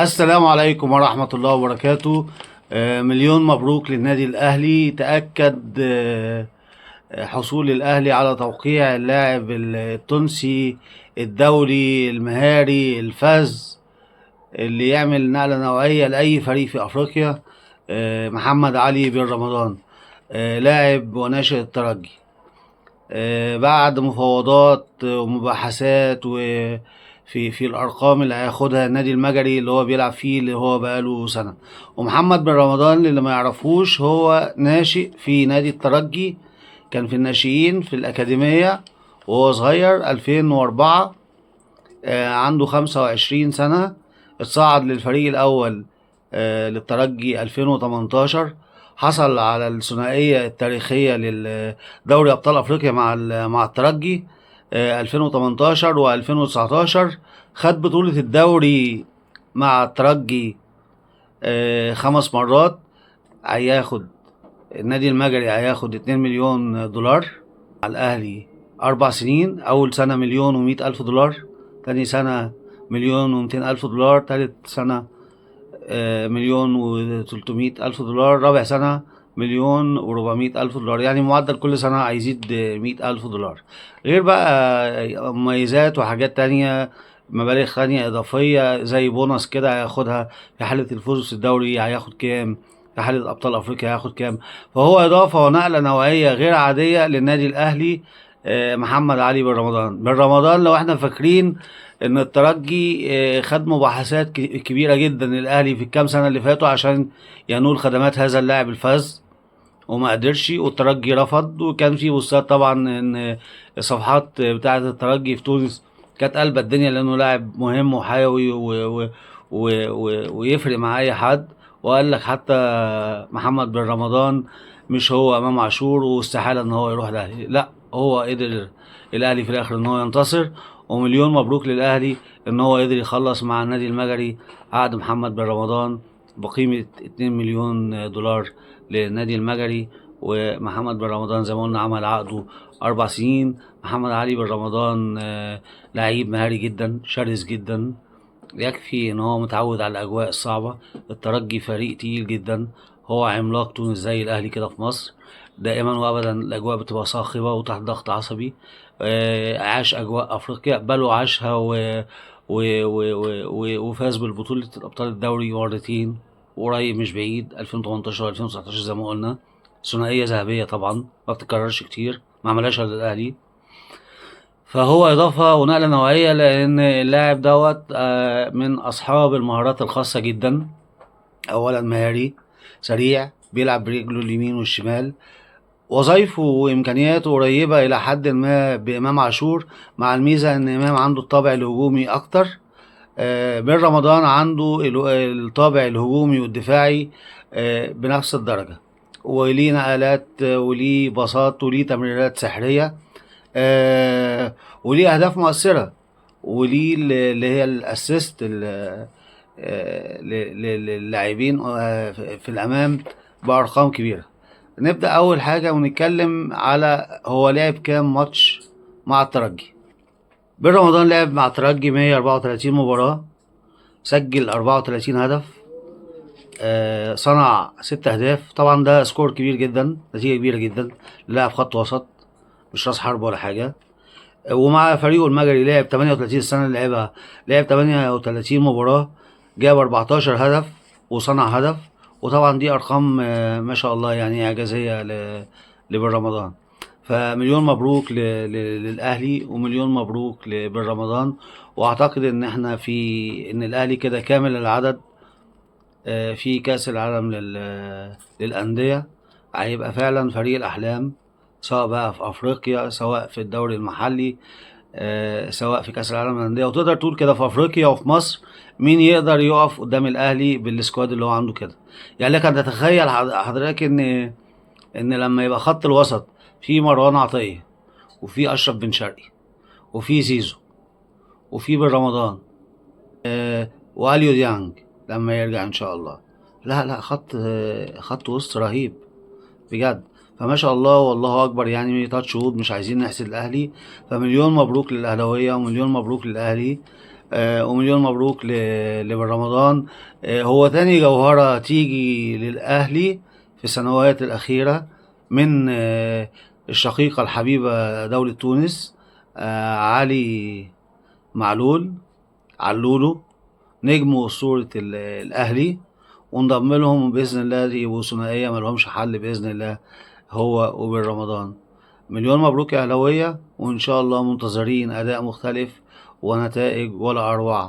السلام عليكم ورحمة الله وبركاته. مليون مبروك للنادي الأهلي. تأكد حصول الأهلي على توقيع اللاعب التونسي الدولي المهاري الفذ اللي يعمل نقلة نوعية لأي فريق في أفريقيا. محمد علي بن رمضان، لاعب وناشئ الترجي. بعد مفاوضات ومباحثات في الارقام اللي هياخدها النادي المجري اللي هو بيلعب فيه، اللي هو بقاله سنه. ومحمد بن رمضان اللي ما يعرفوش، هو ناشئ في نادي الترجي، كان في الناشئين في الاكاديميه وهو صغير 2004. عنده 25 سنه. اتصعد للفريق الاول للترجي 2018. حصل على الثنائيه التاريخيه لدوري ابطال افريقيا مع الترجي 2018 و2019. خد بطوله الدوري مع الترجي 5 مرات. هياخد النادي المجري هياخد 2 مليون دولار على الاهلي 4 سنين. اول سنه مليون و100 الف دولار، تاني سنه مليون و200 الف دولار، تالت سنه مليون و300 ألف دولار، رابع سنة مليون و400 ألف دولار. يعني معدل كل سنة هيزيد 100 ألف دولار، غير بقى مميزات وحاجات تانية، مبالغ تانية إضافية زي بونص كده هياخدها في حالة الفوز في الدوري. هياخد كام في حالة أبطال أفريقيا؟ هياخد كام؟ فهو إضافة ونقلة نوعية غير عادية للنادي الأهلي. محمد علي بن رمضان لو احنا فاكرين ان الترجي خد مباحثات كبيره جدا الاهلي في الكام سنه اللي فاتوا عشان ينول خدمات هذا اللاعب الفذ، وما قدرش، والترجي رفض. وكان في بوستات طبعا ان الصفحات بتاعه الترجي في تونس كانت قلبة الدنيا، لانه لاعب مهم وحيوي ويفرق مع اي حد. وقال لك حتى محمد بن رمضان مش هو امام عاشور، واستحاله ان هو يروح الاهلي. لا، هو قدر الاهلي في الاخر ان هو ينتصر. ومليون مبروك للاهلي ان هو قدر يخلص مع النادي المجري عقد محمد بن رمضان بقيمه 2 مليون دولار للنادي المجري. ومحمد بن رمضان زي ما قلنا عمل عقده 4 سنين. محمد علي بن رمضان لعيب مهاري جدا، شرس جدا. يكفي ان هو متعود على الاجواء الصعبة. الترجي فريق تقيل جدا، هو عملاق تونس زي الاهلي كده في مصر. دائما وابدا الاجواء بتبقى صاخبة وتحت ضغط عصبي. عاش اجواء افريقيا، بل وعاشها وفاز بالبطولة الابطال الدوري مرتين قريب مش بعيد، 2018 و2019 زي ما قلنا. ثنائية ذهبية طبعا ما بتتكررش كتير، ما عملهاش الا الاهلي. فهو إضافة ونقلة نوعية، لأن اللاعب دوت من أصحاب المهارات الخاصة جدا. أولا مهاري، سريع، بيلعب برجله اليمين والشمال. وظايفه وإمكانياته قريبة إلى حد ما بإمام عاشور، مع الميزة إن إمام عنده الطابع الهجومي أكتر. بن رمضان عنده الطابع الهجومي والدفاعي بنفس الدرجة. وليه نقلات وليه باصات وليه تمريرات سحرية. وليه اهداف مؤثره، وليه اللي هي الاسيست للاعبين في الامام بارقام كبيره. نبدا اول حاجه ونتكلم على هو لعب كام ماتش مع الترجي. بن رمضان لعب مع الترجي 134 مباراه، سجل 34 هدف، صنع 6 اهداف. طبعا ده سكور كبير جدا، نتيجه كبيره جدا. لاعب خط وسط، مش راس حرب ولا حاجه. ومع فريقه المجري لعب 38 سنة اللي لعبها، لعب 38 مباراة، جاب 14 هدف وصنع هدف. وطبعا دي أرقام ما شاء الله، يعني إعجازية لبن رمضان. فمليون مبروك للأهلي، ومليون مبروك لبن رمضان. وأعتقد إن إحنا إن الأهلي كده كامل العدد في كأس العالم للأندية. هيبقى فعلا فريق الأحلام، سواء بقى في أفريقيا، سواء في الدوري المحلي، سواء في كأس العالم للأندية. وتقدر تقول كده في أفريقيا وفي مصر مين يقدر يقف قدام الأهلي بالسكواد اللي هو عنده كده. يعني لك أن تتخيل حضرتك إن لما يبقى خط الوسط في مروان عطية، وفي أشرف بن شرقي، وفي زيزو، وفي بن رمضان، واليو ديانج لما يرجع ان شاء الله. لا لا، خط وسط رهيب بجد. فما شاء الله والله اكبر، يعني تاتش وود، مش عايزين نحسد الاهلي. فمليون مبروك للاهلاويه، ومليون مبروك للاهلي. ومليون مبروك لبن رمضان. هو تاني جوهرة تيجي للأهلي في السنوات الأخيرة من الشقيقة الحبيبة دولة تونس، علي معلول علولو، نجم وأسطورة الأهلي، ونضم لهم بإذن الله يبقوا ثنائية ملهمش حل بإذن الله هو وبن رمضان. مليون مبروك يا أهلاوية، وإن شاء الله منتظرين أداء مختلف ونتائج ولا أروع.